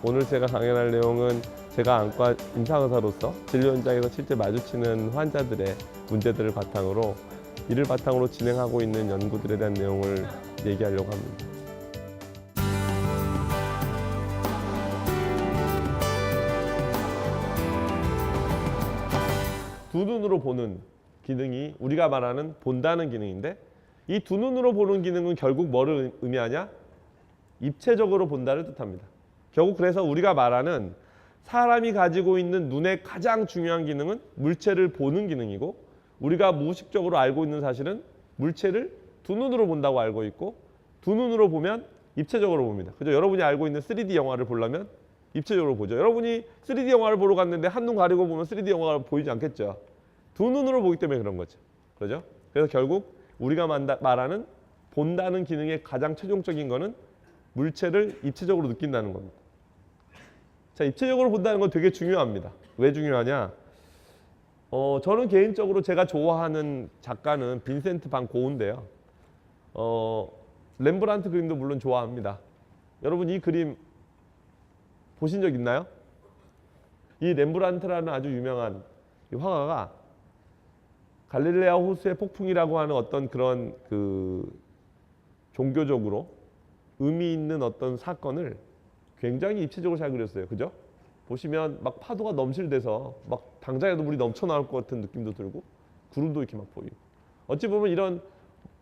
오늘 제가 강연할 내용은 제가 안과 임상의사로서 진료 현장에서 실제 마주치는 환자들의 문제들을 바탕으로 이를 바탕으로 진행하고 있는 연구들에 대한 내용을 얘기하려고 합니다. 두 눈으로 보는 기능이 우리가 말하는 본다는 기능인데, 이 두 눈으로 보는 기능은 결국 뭐를 의미하냐? 입체적으로 본다를 뜻합니다. 결국 그래서 우리가 말하는 사람이 가지고 있는 눈의 가장 중요한 기능은 물체를 보는 기능이고, 우리가 무의식적으로 알고 있는 사실은 물체를 두 눈으로 본다고 알고 있고, 두 눈으로 보면 입체적으로 봅니다. 그죠? 여러분이 알고 있는 3D 영화를 보려면 입체적으로 보죠. 여러분이 3D 영화를 보러 갔는데 한눈 가리고 보면 3D 영화가 보이지 않겠죠. 두 눈으로 보기 때문에 그런 거죠. 그렇죠? 그래서 결국 우리가 말하는 본다는 기능의 가장 최종적인 거는 물체를 입체적으로 느낀다는 겁니다. 자, 입체적으로 본다는 건 되게 중요합니다. 왜 중요하냐? 저는 개인적으로 제가 좋아하는 작가는 빈센트 반 고흐인데요. 렘브란트 그림도 물론 좋아합니다. 여러분 이 그림 보신 적 있나요? 이 렘브란트라는 아주 유명한 이 화가가 갈릴레아 호수의 폭풍이라고 하는 어떤 그런 종교적으로 의미 있는 어떤 사건을 굉장히 입체적으로 잘 그렸어요. 그죠? 보시면 막 파도가 넘실대서 막 당장에도 물이 넘쳐 나올 것 같은 느낌도 들고 구름도 이렇게 막 보이고, 어찌 보면 이런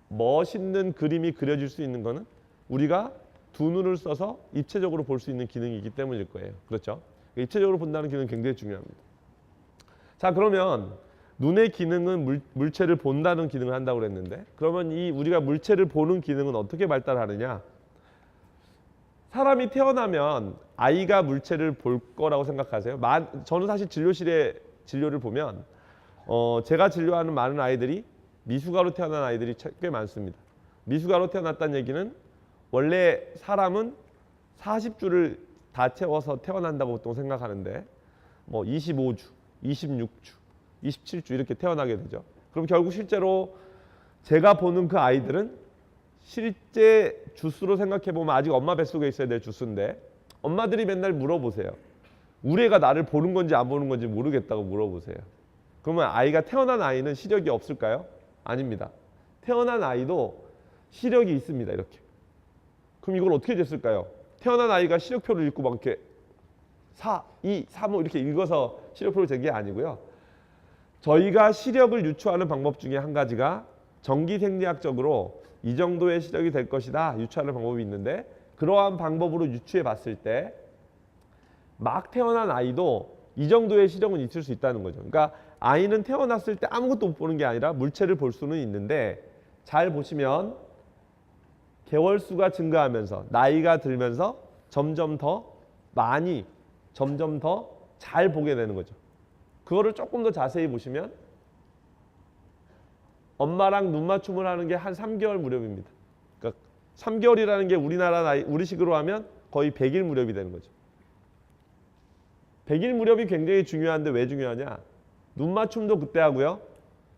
멋있는 그림이 그려질 수 있는 거는 우리가 두 눈을 써서 입체적으로 볼 수 있는 기능이기 때문일 거예요. 그렇죠? 입체적으로 본다는 기능은 굉장히 중요합니다. 자, 그러면 눈의 기능은 물체를 본다는 기능을 한다고 그랬는데, 그러면 이 우리가 물체를 보는 기능은 어떻게 발달하느냐? 사람이 태어나면 아이가 물체를 볼 거라고 생각하세요? 저는 사실 진료실에 진료를 보면 제가 진료하는 많은 아이들이 미숙아로 태어난 아이들이 꽤 많습니다. 미숙아로 태어났다는 얘기는 원래 사람은 40주를 다 채워서 태어난다고 보통 생각하는데 뭐 25주, 26주, 27주 이렇게 태어나게 되죠. 그럼 결국 실제로 제가 보는 그 아이들은 실제 주수로 생각해보면 아직 엄마 뱃속에 있어야 될 주수인데, 엄마들이 맨날 물어보세요. 우리 애가 나를 보는 건지 안 보는 건지 모르겠다고 물어보세요. 그러면 아이가 태어난 아이는 시력이 없을까요? 아닙니다. 태어난 아이도 시력이 있습니다. 이렇게. 그럼 이걸 어떻게 쟀을까요? 태어난 아이가 시력표를 읽고 막 이렇게 4, 2, 3, 5 이렇게 읽어서 시력표를 잰 게 아니고요. 저희가 시력을 유추하는 방법 중에 한 가지가 전기생리학적으로 이 정도의 시력이 될 것이다 유추하는 방법이 있는데, 그러한 방법으로 유추해 봤을 때 막 태어난 아이도 이 정도의 시력은 있을 수 있다는 거죠. 그러니까 아이는 태어났을 때 아무것도 못 보는 게 아니라 물체를 볼 수는 있는데, 잘 보시면 개월수가 증가하면서 나이가 들면서 점점 더 많이, 점점 더 잘 보게 되는 거죠. 그거를 조금 더 자세히 보시면 엄마랑 눈 맞춤을 하는 게 한 3개월 무렵입니다. 그러니까 3개월이라는 게 우리나라 나이, 우리식으로 하면 거의 100일 무렵이 되는 거죠. 100일 무렵이 굉장히 중요한데 왜 중요하냐? 눈 맞춤도 그때 하고요.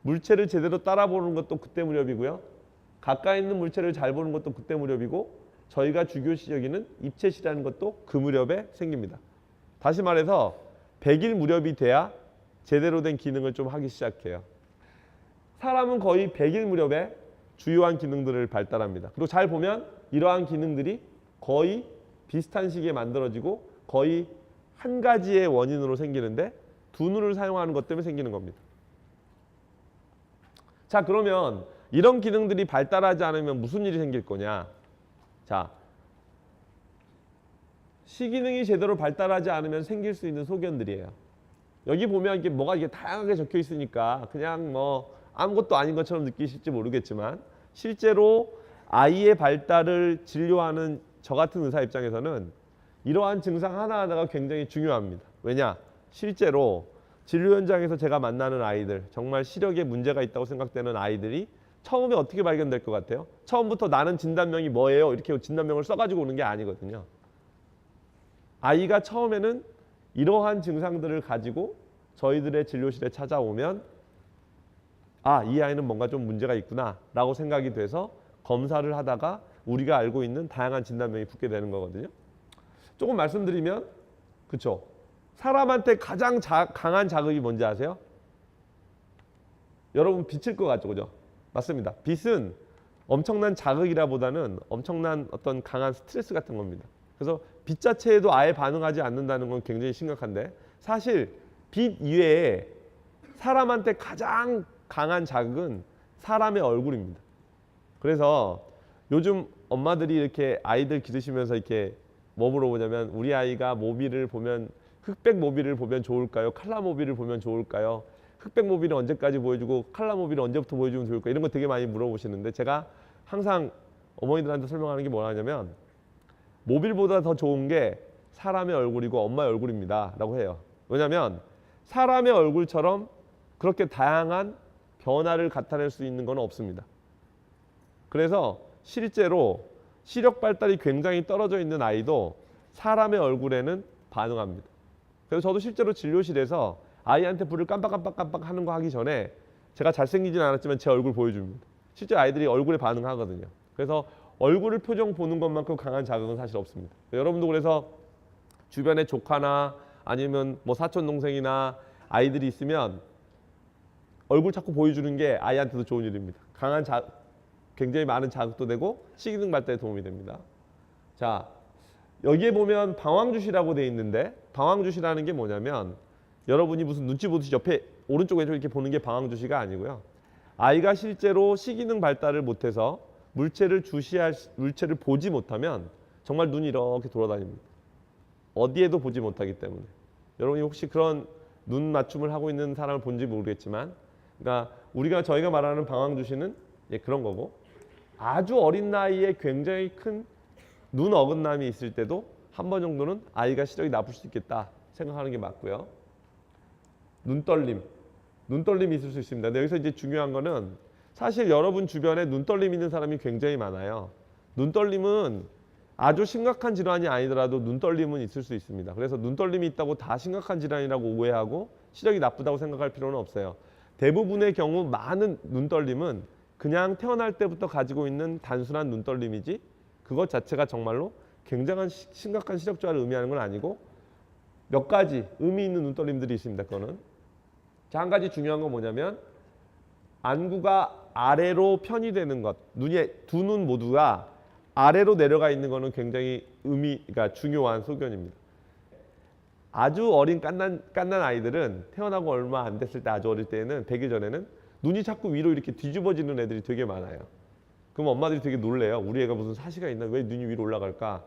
물체를 제대로 따라보는 것도 그때 무렵이고요. 가까이 있는 물체를 잘 보는 것도 그때 무렵이고, 저희가 주교시력에는 입체시라는 것도 그 무렵에 생깁니다. 다시 말해서 100일 무렵이 돼야 제대로 된 기능을 좀 하기 시작해요. 사람은 거의 100일 무렵에 주요한 기능들을 발달합니다. 그리고 잘 보면 이러한 기능들이 거의 비슷한 시기에 만들어지고 거의 한 가지의 원인으로 생기는데, 두 눈을 사용하는 것 때문에 생기는 겁니다. 자, 그러면 이런 기능들이 발달하지 않으면 무슨 일이 생길 거냐? 자, 시기능이 제대로 발달하지 않으면 생길 수 있는 소견들이에요. 여기 보면 이게 뭐가 이게 다양하게 적혀 있으니까 그냥 뭐 아무것도 아닌 것처럼 느끼실지 모르겠지만, 실제로 아이의 발달을 진료하는 저 같은 의사 입장에서는 이러한 증상 하나하나가 굉장히 중요합니다. 왜냐? 실제로 진료 현장에서 제가 만나는 아이들, 정말 시력에 문제가 있다고 생각되는 아이들이 처음에 어떻게 발견될 것 같아요? 처음부터 나는 진단명이 뭐예요? 이렇게 진단명을 써가지고 오는 게 아니거든요. 아이가 처음에는 이러한 증상들을 가지고 저희들의 진료실에 찾아오면 이 아이는 뭔가 좀 문제가 있구나 라고 생각이 돼서 검사를 하다가 우리가 알고 있는 다양한 진단명이 붙게 되는 거거든요. 조금 말씀드리면 그쵸? 사람한테 가장 강한 자극이 뭔지 아세요? 여러분 빛일 것 같죠, 그죠? 맞습니다. 빛은 엄청난 자극이라보다는 엄청난 어떤 강한 스트레스 같은 겁니다. 그래서 빛 자체에도 아예 반응하지 않는다는 건 굉장히 심각한데 사실 빛 이외에 사람한테 가장 강한 자극은 사람의 얼굴입니다. 그래서 요즘 엄마들이 이렇게 아이들 기르시면서 이렇게 뭐 물어보냐면 우리 아이가 모비를 보면 흑백 모비를 보면 좋을까요? 칼라 모비를 보면 좋을까요? 흑백 모비를 언제까지 보여주고 칼라 모비를 언제부터 보여주면 좋을까? 이런 거 되게 많이 물어보시는데 제가 항상 어머니들한테 설명하는 게 뭐냐면 모빌보다 더 좋은 게 사람의 얼굴이고 엄마의 얼굴입니다 라고 해요. 왜냐하면 사람의 얼굴처럼 그렇게 다양한 변화를 나타낼 수 있는 건 없습니다. 그래서 실제로 시력 발달이 굉장히 떨어져 있는 아이도 사람의 얼굴에는 반응합니다. 그래서 저도 실제로 진료실에서 아이한테 불을 깜빡깜빡 하는 거 하기 전에 제가 잘생기진 않았지만 제 얼굴 보여줍니다. 실제 아이들이 얼굴에 반응하거든요. 그래서 얼굴을 표정 보는 것만큼 강한 자극은 사실 없습니다. 여러분도 그래서 주변에 조카나 아니면 뭐 사촌 동생이나 아이들이 있으면 얼굴 자꾸 보여주는 게 아이한테도 좋은 일입니다. 굉장히 많은 자극도 되고 식이능 발달에 도움이 됩니다. 자, 여기에 보면 방황주시라고 돼 있는데 방황주시라는 게 뭐냐면 여러분이 무슨 눈치 보듯이 옆에 오른쪽 왼쪽 이렇게 보는 게 방황주시가 아니고요. 아이가 실제로 식이능 발달을 못해서 물체를 보지 못하면 정말 눈이 이렇게 돌아다닙니다. 어디에도 보지 못하기 때문에. 여러분이 혹시 그런 눈 맞춤을 하고 있는 사람을 본지 모르겠지만 그러니까 저희가 말하는 방황주시는 그런 거고 아주 어린 나이에 굉장히 큰 눈 어긋남이 있을 때도 한 번 정도는 아이가 시력이 나쁠 수 있겠다 생각하는 게 맞고요. 눈떨림이 있을 수 있습니다. 근데 여기서 이제 중요한 거는 사실 여러분 주변에 눈떨림 있는 사람이 굉장히 많아요. 눈떨림은 아주 심각한 질환이 아니더라도 눈떨림은 있을 수 있습니다. 그래서 눈떨림이 있다고 다 심각한 질환이라고 오해하고 시력이 나쁘다고 생각할 필요는 없어요. 대부분의 경우 많은 눈떨림은 그냥 태어날 때부터 가지고 있는 단순한 눈떨림이지 그것 자체가 정말로 굉장한 심각한 시력 저하를 의미하는 건 아니고 몇 가지 의미 있는 눈떨림들이 있습니다. 그거는. 자, 한 가지 중요한 건 뭐냐면 안구가 아래로 편이되는 것. 두 눈 모두가 아래로 내려가 있는 거는 굉장히 그러니까 중요한 소견입니다. 아주 어린 깐난 아이들은 태어나고 얼마 안 됐을 때 아주 어릴 때에는 100일 전에는 눈이 자꾸 위로 이렇게 뒤집어지는 애들이 되게 많아요. 그럼 엄마들이 되게 놀래요. 우리 애가 무슨 사시가 있나? 왜 눈이 위로 올라갈까?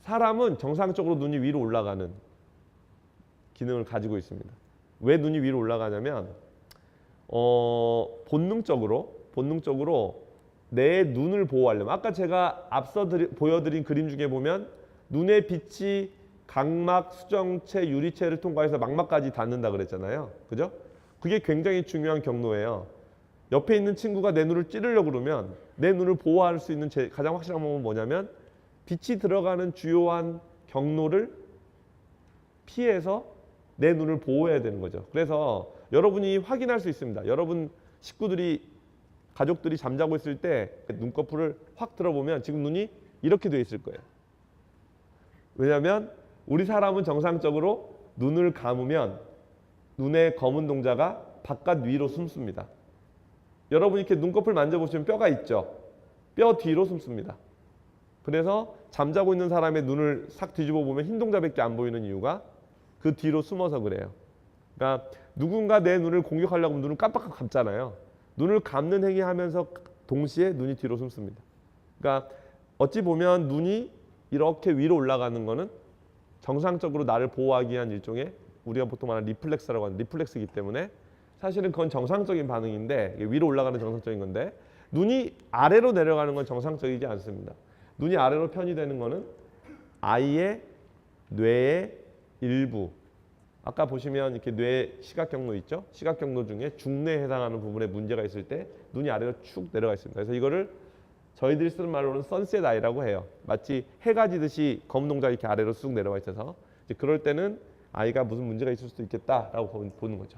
사람은 정상적으로 눈이 위로 올라가는 기능을 가지고 있습니다. 왜 눈이 위로 올라가냐면 본능적으로 내 눈을 보호하려면 아까 제가 앞서 보여드린 그림 중에 보면 눈의 빛이 각막, 수정체, 유리체를 통과해서 망막까지 닿는다 그랬잖아요. 그죠? 그게 굉장히 중요한 경로예요. 옆에 있는 친구가 내 눈을 찌르려고 그러면 내 눈을 보호할 수 있는 가장 확실한 방법은 뭐냐면 빛이 들어가는 주요한 경로를 피해서 내 눈을 보호해야 되는 거죠. 그래서 여러분이 확인할 수 있습니다. 여러분 가족들이 잠자고 있을 때 눈꺼풀을 확 들어보면 지금 눈이 이렇게 돼 있을 거예요. 왜냐하면 우리 사람은 정상적으로 눈을 감으면 눈의 검은 동자가 바깥 위로 숨습니다. 여러분 이렇게 눈꺼풀 만져보시면 뼈가 있죠. 뼈 뒤로 숨습니다. 그래서 잠자고 있는 사람의 눈을 싹 뒤집어 보면 흰 동자밖에 안 보이는 이유가 그 뒤로 숨어서 그래요. 그러니까 누군가 내 눈을 공격하려고 하면 눈을 깜빡 감잖아요. 눈을 감는 행위하면서 동시에 눈이 뒤로 숨습니다. 그러니까 어찌 보면 눈이 이렇게 위로 올라가는 거는 정상적으로 나를 보호하기 위한 일종의 우리가 보통 말하는 리플렉스라고 하는 리플렉스이기 때문에 사실은 그건 정상적인 반응인데 위로 올라가는 정상적인 건데 눈이 아래로 내려가는 건 정상적이지 않습니다. 눈이 아래로 편이되는 거는 아이의 뇌의 일부 아까 보시면 이렇게 뇌 시각 경로 있죠? 시각 경로 중에 중뇌에 해당하는 부분에 문제가 있을 때 눈이 아래로 축 내려가 있습니다. 그래서 이거를 저희들이 쓰는 말로는 선셋 아이라고 해요. 마치 해가 지듯이 검은 동자가 이렇게 아래로 쑥 내려가 있어서 이제 그럴 때는 아이가 무슨 문제가 있을 수도 있겠다라고 보는 거죠.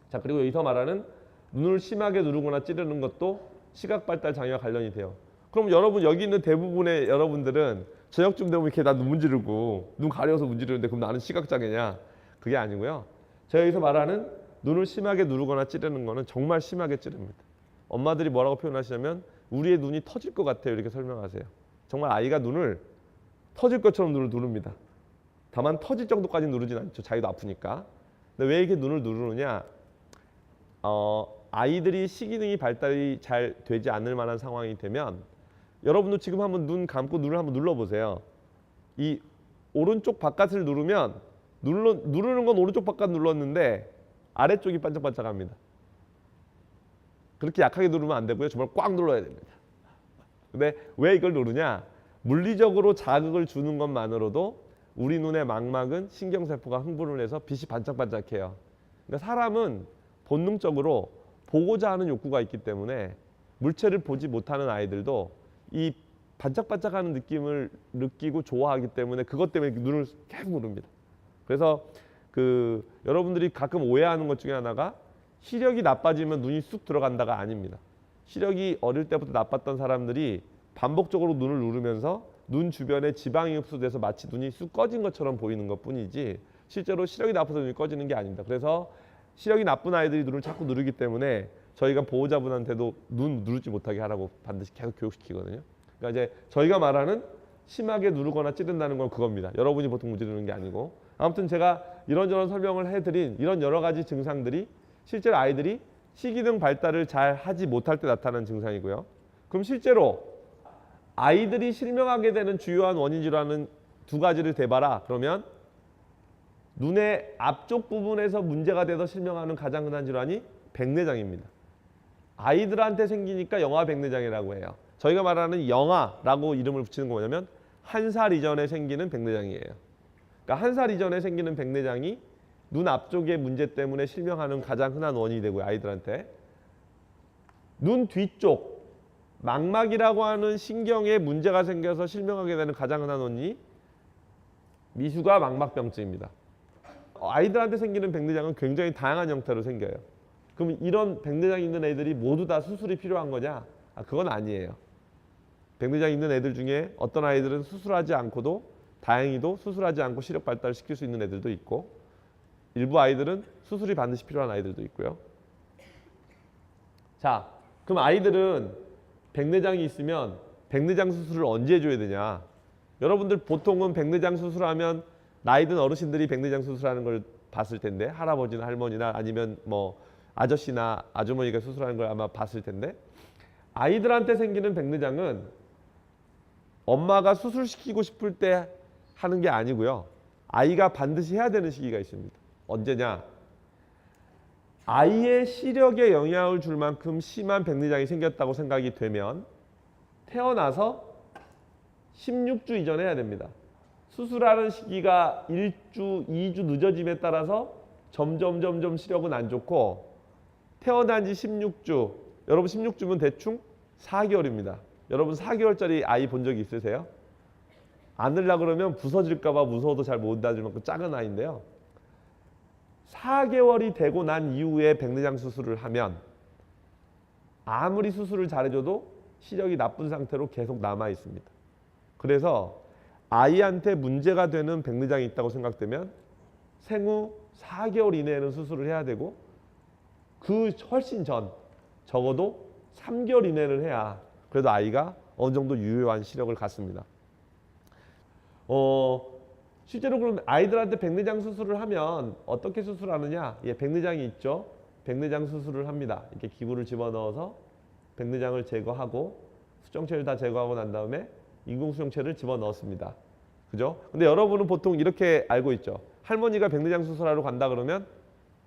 자, 그리고 여기서 말하는 눈을 심하게 누르거나 찌르는 것도 시각 발달 장애와 관련이 돼요. 그럼 여러분 여기 있는 대부분의 여러분들은 저녁쯤 되면 이렇게 나 눈 문지르고 눈 가려서 문지르는데 그럼 나는 시각장애냐? 그게 아니고요. 제가 여기서 말하는 눈을 심하게 누르거나 찌르는 거는 정말 심하게 찌릅니다. 엄마들이 뭐라고 표현하시냐면 우리의 눈이 터질 것 같아요. 이렇게 설명하세요. 정말 아이가 눈을 터질 것처럼 눈을 누릅니다. 다만 터질 정도까지 누르진 않죠. 자기도 아프니까. 근데 왜 이렇게 눈을 누르느냐? 아이들이 시기능이 발달이 잘 되지 않을 만한 상황이 되면 여러분도 지금 한번 눈 감고 눈을 한번 눌러보세요. 이 오른쪽 바깥을 누르면 누르는 건 오른쪽 바깥 눌렀는데 아래쪽이 반짝반짝합니다. 그렇게 약하게 누르면 안 되고요. 정말 꽉 눌러야 됩니다. 근데 왜 이걸 누르냐? 물리적으로 자극을 주는 것만으로도 우리 눈의 망막은 신경세포가 흥분을 해서 빛이 반짝반짝해요. 그러니까 사람은 본능적으로 보고자 하는 욕구가 있기 때문에 물체를 보지 못하는 아이들도 이 반짝반짝하는 느낌을 느끼고 좋아하기 때문에 그것 때문에 눈을 계속 누릅니다. 그래서 여러분들이 가끔 오해하는 것 중에 하나가 시력이 나빠지면 눈이 쑥 들어간다가 아닙니다. 시력이 어릴 때부터 나빴던 사람들이 반복적으로 눈을 누르면서 눈 주변에 지방이 흡수돼서 마치 눈이 쑥 꺼진 것처럼 보이는 것뿐이지 실제로 시력이 나빠서 눈이 꺼지는 게 아닙니다. 그래서 시력이 나쁜 아이들이 눈을 자꾸 누르기 때문에 저희가 보호자분한테도 눈 누르지 못하게 하라고 반드시 계속 교육시키거든요. 그러니까 이제 저희가 말하는 심하게 누르거나 찌른다는 건 그겁니다. 여러분이 보통 문지르는 게 아니고. 아무튼 제가 이런저런 설명을 해드린 이런 여러 가지 증상들이 실제로 아이들이 시기능 발달을 잘 하지 못할 때 나타나는 증상이고요. 그럼 실제로 아이들이 실명하게 되는 주요한 원인 질환은 두 가지를 대봐라. 그러면 눈의 앞쪽 부분에서 문제가 돼서 실명하는 가장 흔한 질환이 백내장입니다. 아이들한테 생기니까 영아 백내장이라고 해요. 저희가 말하는 영아라고 이름을 붙이는 거 뭐냐면 1살 이전에 생기는 백내장이에요. 그러니까 1살 이전에 생기는 백내장이 눈 앞쪽의 문제 때문에 실명하는 가장 흔한 원인이 되고요. 아이들한테. 눈 뒤쪽 망막이라고 하는 신경에 문제가 생겨서 실명하게 되는 가장 흔한 원인이 미숙아 망막병증입니다. 아이들한테 생기는 백내장은 굉장히 다양한 형태로 생겨요. 그럼 이런 백내장 있는 애들이 모두 다 수술이 필요한 거냐? 그건 아니에요. 백내장 있는 애들 중에 어떤 아이들은 수술하지 않고도 다행히도 수술하지 않고 시력 발달을 시킬 수 있는 애들도 있고 일부 아이들은 수술이 반드시 필요한 아이들도 있고요. 자, 그럼 아이들은 백내장이 있으면 백내장 수술을 언제 해줘야 되냐? 여러분들 보통은 백내장 수술하면 나이 든 어르신들이 백내장 수술하는 걸 봤을 텐데 할아버지나 할머니나 아니면 뭐 아저씨나 아주머니가 수술하는 걸 아마 봤을 텐데 아이들한테 생기는 백내장은 엄마가 수술시키고 싶을 때 하는 게 아니고요. 아이가 반드시 해야 되는 시기가 있습니다. 언제냐? 아이의 시력에 영향을 줄 만큼 심한 백내장이 생겼다고 생각이 되면 태어나서 16주 이전에 해야 됩니다. 수술하는 시기가 1주, 2주 늦어짐에 따라서 점점 시력은 안 좋고 태어난 지 16주, 여러분 16주면 대충 4개월입니다. 여러분 4개월짜리 아이 본 적이 있으세요? 안으려고 그러면 부서질까 봐 무서워도 잘 못 앉을 만큼 작은 아이인데요. 4개월이 되고 난 이후에 백내장 수술을 하면 아무리 수술을 잘해줘도 시력이 나쁜 상태로 계속 남아 있습니다. 그래서 아이한테 문제가 되는 백내장이 있다고 생각되면 생후 4개월 이내에는 수술을 해야 되고 그 훨씬 전 적어도 3개월 이내는 해야 그래도 아이가 어느 정도 유효한 시력을 갖습니다. 실제로 그럼 아이들한테 백내장 수술을 하면 어떻게 수술하느냐? 예, 백내장이 있죠. 백내장 수술을 합니다. 이렇게 기구를 집어넣어서 백내장을 제거하고 수정체를 다 제거하고 난 다음에 인공수정체를 집어넣었습니다. 그죠? 근데 여러분은 보통 이렇게 알고 있죠. 할머니가 백내장 수술하러 간다 그러면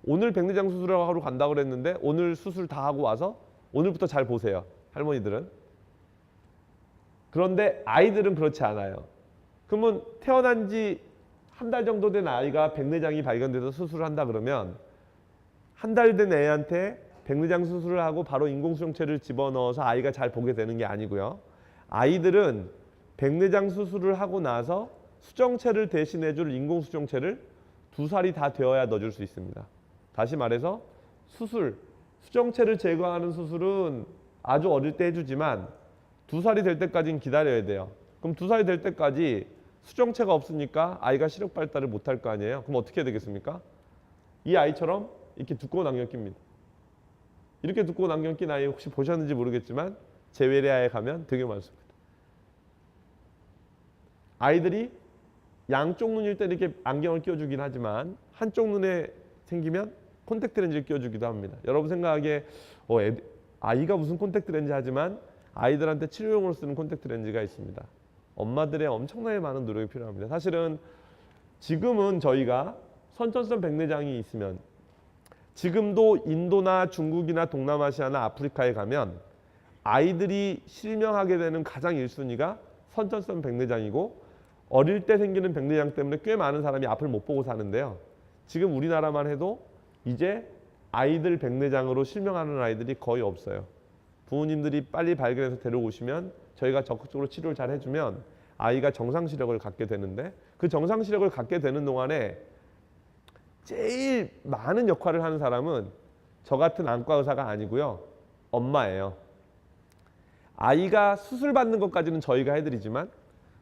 오늘 백내장 수술하러 간다 그랬는데 오늘 수술 다 하고 와서 오늘부터 잘 보세요. 할머니들은. 그런데 아이들은 그렇지 않아요. 그러면 태어난 지 한 달 정도 된 아이가 백내장이 발견돼서 수술을 한다 그러면 한 달 된 애한테 백내장 수술을 하고 바로 인공수정체를 집어넣어서 아이가 잘 보게 되는 게 아니고요. 아이들은 백내장 수술을 하고 나서 수정체를 대신해줄 인공수정체를 2살이 다 되어야 넣어줄 수 있습니다. 다시 말해서 수정체를 제거하는 수술은 아주 어릴 때 해주지만 2살이 될 때까지는 기다려야 돼요. 그럼 2살이 될 때까지 수정체가 없으니까 아이가 시력 발달을 못할 거 아니에요. 그럼 어떻게 해야 되겠습니까? 이 아이처럼 이렇게 두꺼운 안경 낍니다. 이렇게 두꺼운 안경 낀 아이 혹시 보셨는지 모르겠지만 재외래아에 가면 되게 많습니다. 아이들이 양쪽 눈일 때는 이렇게 안경을 끼워주긴 하지만 한쪽 눈에 생기면 콘택트 렌즈를 끼워주기도 합니다. 여러분 생각하기에 아이가 무슨 콘택트 렌즈 하지만 아이들한테 치료용으로 쓰는 콘택트 렌즈가 있습니다. 엄마들의 엄청나게 많은 노력이 필요합니다. 사실은 지금은 저희가 선천성 백내장이 있으면 지금도 인도나 중국이나 동남아시아나 아프리카에 가면 아이들이 실명하게 되는 가장 1순위가 선천성 백내장이고 어릴 때 생기는 백내장 때문에 꽤 많은 사람이 앞을 못 보고 사는데요. 지금 우리나라만 해도 이제 아이들 백내장으로 실명하는 아이들이 거의 없어요. 부모님들이 빨리 발견해서 데려오시면 저희가 적극적으로 치료를 잘 해주면 아이가 정상 시력을 갖게 되는데 그 정상 시력을 갖게 되는 동안에 제일 많은 역할을 하는 사람은 저 같은 안과 의사가 아니고요. 엄마예요. 아이가 수술 받는 것까지는 저희가 해드리지만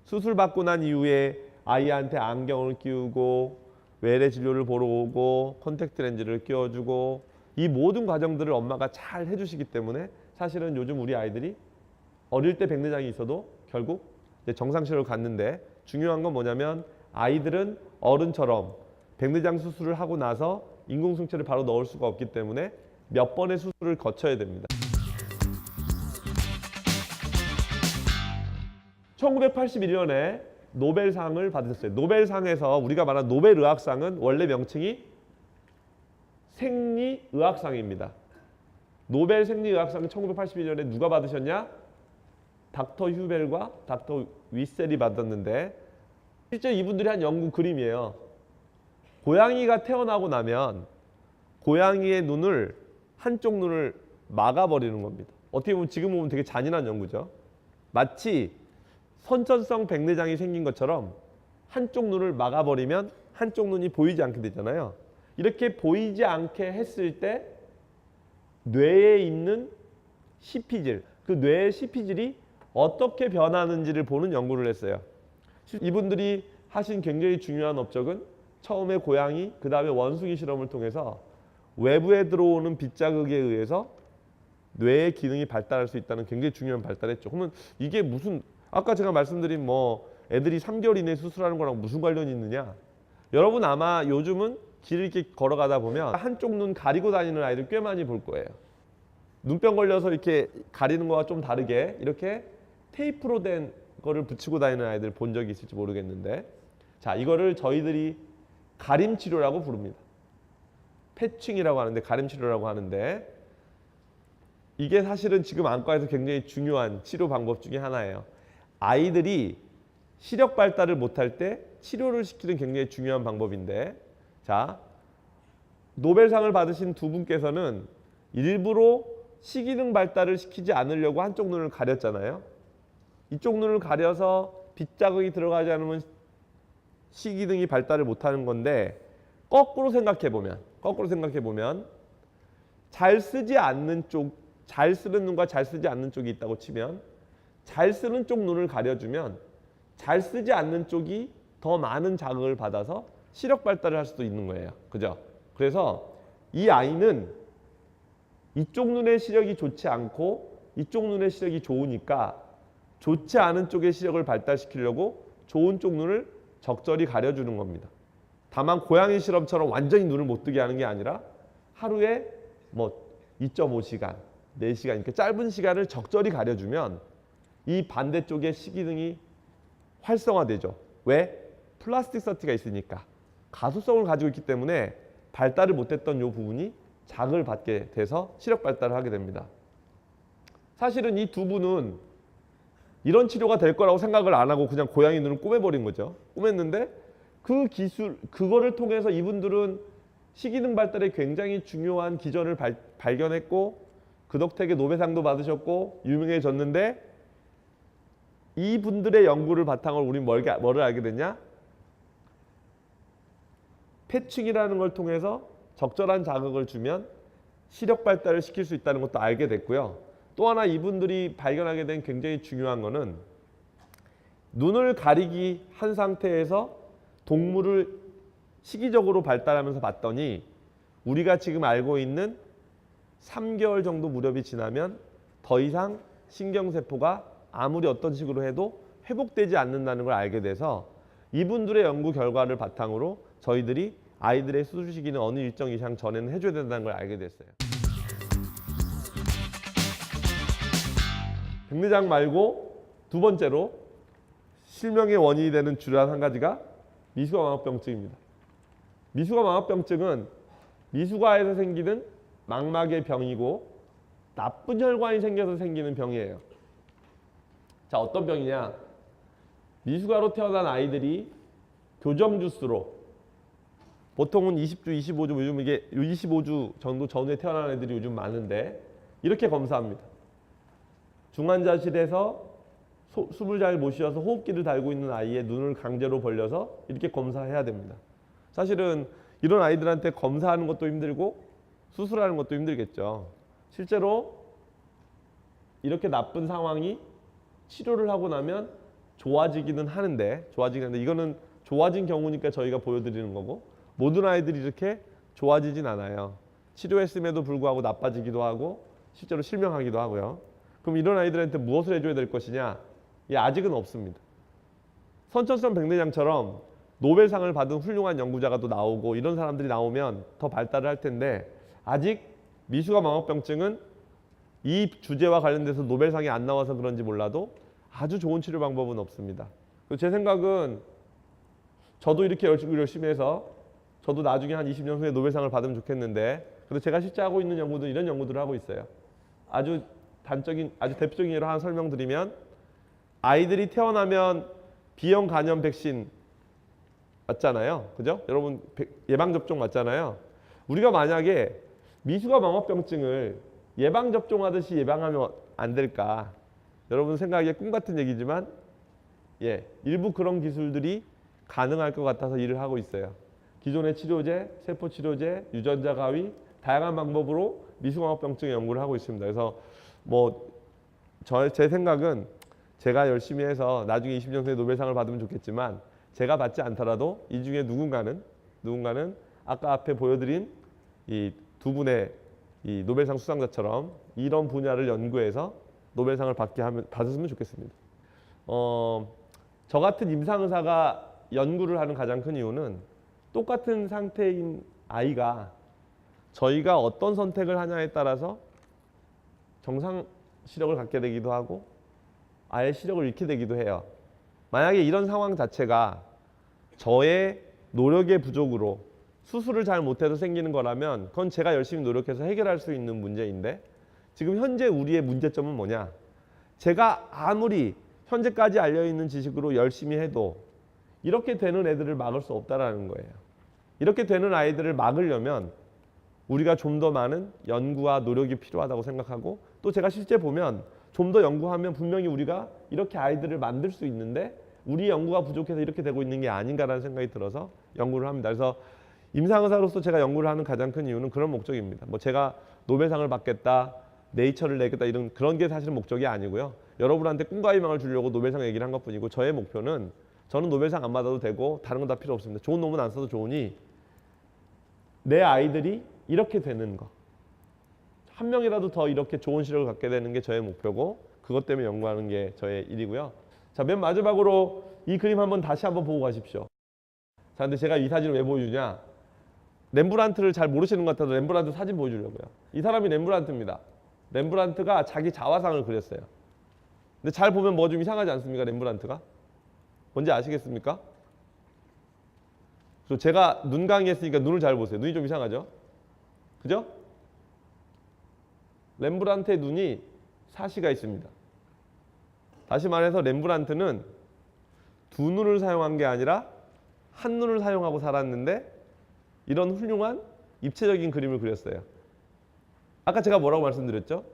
수술 받고 난 이후에 아이한테 안경을 끼우고 외래 진료를 보러 오고 콘택트 렌즈를 끼워주고 이 모든 과정들을 엄마가 잘 해주시기 때문에 사실은 요즘 우리 아이들이 어릴 때 백내장이 있어도 결국 이제 정상 시력을 갖는데 중요한 건 뭐냐면 아이들은 어른처럼 백내장 수술을 하고 나서 인공승체를 바로 넣을 수가 없기 때문에 몇 번의 수술을 거쳐야 됩니다. 1981년에 노벨상을 받으셨어요. 노벨상에서 우리가 말하는 노벨의학상은 원래 명칭이 생리의학상입니다. 노벨 생리의학상은 1981년에 누가 받으셨냐? 닥터 휴벨과 닥터 위셀이 받았는데 실제 이분들이 한 연구 그림이에요. 고양이가 태어나고 나면 고양이의 눈을 한쪽 눈을 막아버리는 겁니다. 어떻게 보면 지금 보면 되게 잔인한 연구죠. 마치 선천성 백내장이 생긴 것처럼 한쪽 눈을 막아버리면 한쪽 눈이 보이지 않게 되잖아요. 이렇게 보이지 않게 했을 때 뇌에 있는 CP질, 그 뇌의 CP질이 어떻게 변하는지를 보는 연구를 했어요. 이분들이 하신 굉장히 중요한 업적은 처음에 고양이, 그 다음에 원숭이 실험을 통해서 외부에 들어오는 빛자극에 의해서 뇌의 기능이 발달할 수 있다는 굉장히 중요한 발달했죠. 그러면 이게 무슨 아까 제가 말씀드린 뭐 애들이 3개월 이내에 수술하는 거랑 무슨 관련이 있느냐? 여러분 아마 요즘은 길을 이렇게 걸어가다 보면 한쪽 눈 가리고 다니는 아이들 꽤 많이 볼 거예요. 눈병 걸려서 이렇게 가리는 거와 좀 다르게 이렇게 테이프로 된 거를 붙이고 다니는 아이들 본 적이 있을지 모르겠는데 자, 이거를 저희들이 가림 치료라고 부릅니다. 패칭이라고 하는데 가림 치료라고 하는데 이게 사실은 지금 안과에서 굉장히 중요한 치료 방법 중에 하나예요. 아이들이 시력 발달을 못할 때 치료를 시키는 굉장히 중요한 방법인데 자, 노벨상을 받으신 두 분께서는 일부러 시기능 발달을 시키지 않으려고 한쪽 눈을 가렸잖아요. 이쪽 눈을 가려서 빛자극이 들어가지 않으면 시기능이 발달을 못하는 건데 거꾸로 생각해 보면 잘 쓰지 않는 쪽, 잘 쓰는 눈과 잘 쓰지 않는 쪽이 있다고 치면 잘 쓰는 쪽 눈을 가려주면 잘 쓰지 않는 쪽이 더 많은 자극을 받아서 시력 발달을 할 수도 있는 거예요. 그죠? 그래서 이 아이는 이쪽 눈의 시력이 좋지 않고 이쪽 눈의 시력이 좋으니까 좋지 않은 쪽의 시력을 발달시키려고 좋은 쪽 눈을 적절히 가려주는 겁니다. 다만 고양이 실험처럼 완전히 눈을 못 뜨게 하는 게 아니라 하루에 뭐 2.5시간, 4시간 이렇게 짧은 시간을 적절히 가려주면 이 반대쪽의 시기능이 활성화되죠. 왜? 플라스틱 서티가 있으니까. 가소성을 가지고 있기 때문에 발달을 못했던 이 부분이 자극을 받게 돼서 시력 발달을 하게 됩니다. 사실은 이 두 분은 이런 치료가 될 거라고 생각을 안 하고 그냥 고양이 눈을 꼬매버린 거죠. 꼬맸는데 그 기술, 그거를 통해서 이분들은 시기능 발달에 굉장히 중요한 기전을 발견했고 그 덕택에 노벨상도 받으셨고 유명해졌는데 이분들의 연구를 바탕으로 우리는 뭐를 알게 됐냐? 패칭이라는 걸 통해서 적절한 자극을 주면 시력 발달을 시킬 수 있다는 것도 알게 됐고요. 또 하나 이분들이 발견하게 된 굉장히 중요한 거는 눈을 가리기 한 상태에서 동물을 시기적으로 발달하면서 봤더니 우리가 지금 알고 있는 3개월 정도 무렵이 지나면 더 이상 신경세포가 아무리 어떤 식으로 해도 회복되지 않는다는 걸 알게 돼서 이분들의 연구 결과를 바탕으로 저희들이 아이들의 수술 시기는 어느 일정 이상 전에는 해줘야 된다는 걸 알게 됐어요. 백내장 말고 두 번째로 실명의 원인이 되는 질환 한 가지가 미수가망합병증입니다. 미수가망합병증은 미수가에서 생기는 망막의 병이고 나쁜 혈관이 생겨서 생기는 병이에요. 자, 어떤 병이냐? 미수가로 태어난 아이들이 교정 주스로 보통은 20주, 25주, 요즘 이게 25주 정도 전후에 태어난 애들이 요즘 많은데 이렇게 검사합니다. 중환자실에서 숨을 잘 못 쉬어서 호흡기를 달고 있는 아이의 눈을 강제로 벌려서 이렇게 검사해야 됩니다. 사실은 이런 아이들한테 검사하는 것도 힘들고 수술하는 것도 힘들겠죠. 실제로 이렇게 나쁜 상황이 치료를 하고 나면 좋아지기는 하는데 이거는 좋아진 경우니까 저희가 보여드리는 거고 모든 아이들이 이렇게 좋아지진 않아요. 치료했음에도 불구하고 나빠지기도 하고 실제로 실명하기도 하고요. 그럼 이런 아이들한테 무엇을 해줘야 될 것이냐? 아직은 없습니다. 선천성 백내장처럼 노벨상을 받은 훌륭한 연구자가 또 나오고 이런 사람들이 나오면 더 발달을 할 텐데 아직 미수가망합병증은 이 주제와 관련돼서 노벨상이 안 나와서 그런지 몰라도 아주 좋은 치료 방법은 없습니다. 제 생각은 저도 이렇게 열심히 해서 저도 나중에 한 20년 후에 노벨상을 받으면 좋겠는데 그래서 제가 실제 하고 있는 연구도 이런 연구들을 하고 있어요. 아주 대표적인 예로 하나 설명드리면 아이들이 태어나면 B형 간염 백신 맞잖아요. 그죠? 여러분 예방접종 맞잖아요. 우리가 만약에 미수가망합병증을 예방접종하듯이 예방하면 안 될까? 여러분 생각에 꿈 같은 얘기지만 일부 그런 기술들이 가능할 것 같아서 일을 하고 있어요. 기존의 치료제, 세포치료제, 유전자 가위 다양한 방법으로 미수가망합병증 연구를 하고 있습니다. 그래서 제 생각은 제가 열심히 해서 나중에 20년 후에 노벨상을 받으면 좋겠지만 제가 받지 않더라도 이 중에 누군가는 아까 앞에 보여드린 이 두 분의 이 노벨상 수상자처럼 이런 분야를 연구해서 노벨상을 받았으면 좋겠습니다. 저 같은 임상의사가 연구를 하는 가장 큰 이유는 똑같은 상태인 아이가 저희가 어떤 선택을 하냐에 따라서 정상 시력을 갖게 되기도 하고 아예 시력을 잃게 되기도 해요. 만약에 이런 상황 자체가 저의 노력의 부족으로 수술을 잘 못해서 생기는 거라면 그건 제가 열심히 노력해서 해결할 수 있는 문제인데 지금 현재 우리의 문제점은 뭐냐? 제가 아무리 현재까지 알려있는 지식으로 열심히 해도 이렇게 되는 애들을 막을 수 없다라는 거예요. 이렇게 되는 아이들을 막으려면 우리가 좀 더 많은 연구와 노력이 필요하다고 생각하고 또 제가 실제 보면 좀 더 연구하면 분명히 우리가 이렇게 아이들을 만들 수 있는데 우리 연구가 부족해서 이렇게 되고 있는 게 아닌가라는 생각이 들어서 연구를 합니다. 그래서 임상의사로서 제가 연구를 하는 가장 큰 이유는 그런 목적입니다. 제가 노벨상을 받겠다, 네이처를 내겠다 그런 게 사실은 목적이 아니고요. 여러분한테 꿈과 희망을 주려고 노벨상 얘기를 한 것뿐이고 저의 목표는 저는 노벨상 안 받아도 되고 다른 건 다 필요 없습니다. 좋은 논문 안 써도 좋으니 내 아이들이 이렇게 되는 거. 한 명이라도 더 이렇게 좋은 시력을 갖게 되는 게 저의 목표고 그것 때문에 연구하는 게 저의 일이고요. 자, 맨 마지막으로 이 그림 다시 한번 보고 가십시오. 자, 근데 제가 이 사진을 왜 보여주냐? 렘브란트를 잘 모르시는 것 같아서 렘브란트 사진 보여주려고요. 이 사람이 렘브란트입니다. 렘브란트가 자기 자화상을 그렸어요. 근데 잘 보면 좀 이상하지 않습니까? 렘브란트가? 뭔지 아시겠습니까? 그래서 제가 눈 강의했으니까 눈을 잘 보세요. 눈이 좀 이상하죠? 그죠? 렘브란트의 눈이 사시가 있습니다. 다시 말해서 렘브란트는 두 눈을 사용한 게 아니라 한 눈을 사용하고 살았는데 이런 훌륭한 입체적인 그림을 그렸어요. 아까 제가 뭐라고 말씀드렸죠?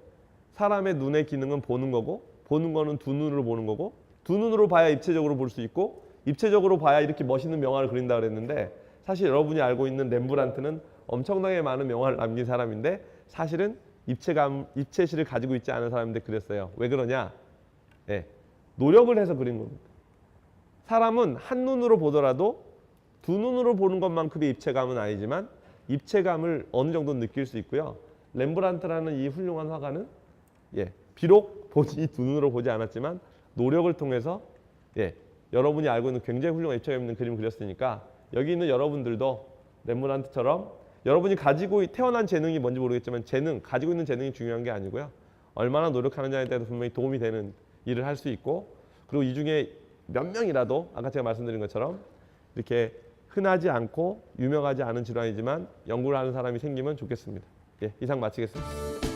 사람의 눈의 기능은 보는 거고 보는 거는 두 눈으로 보는 거고 두 눈으로 봐야 입체적으로 볼 수 있고 입체적으로 봐야 이렇게 멋있는 명화를 그린다 그랬는데 사실 여러분이 알고 있는 렘브란트는 엄청나게 많은 명화를 남긴 사람인데 사실은 입체시를 가지고 있지 않은 사람인데 그랬어요. 왜 그러냐? 예, 노력을 해서 그린 겁니다. 사람은 한 눈으로 보더라도 두 눈으로 보는 것만큼의 입체감은 아니지만 입체감을 어느 정도 느낄 수 있고요. 렘브란트라는 이 훌륭한 화가는 비록 본인이 두 눈으로 보지 않았지만 노력을 통해서 여러분이 알고 있는 굉장히 훌륭한 입체감 있는 그림을 그렸으니까 여기 있는 여러분들도 렘브란트처럼 여러분이 가지고 태어난 재능이 뭔지 모르겠지만 가지고 있는 재능이 중요한 게 아니고요. 얼마나 노력하느냐에 대해서 분명히 도움이 되는 일을 할 수 있고, 그리고 이 중에 몇 명이라도 아까 제가 말씀드린 것처럼 이렇게 흔하지 않고 유명하지 않은 질환이지만 연구를 하는 사람이 생기면 좋겠습니다. 이상 마치겠습니다.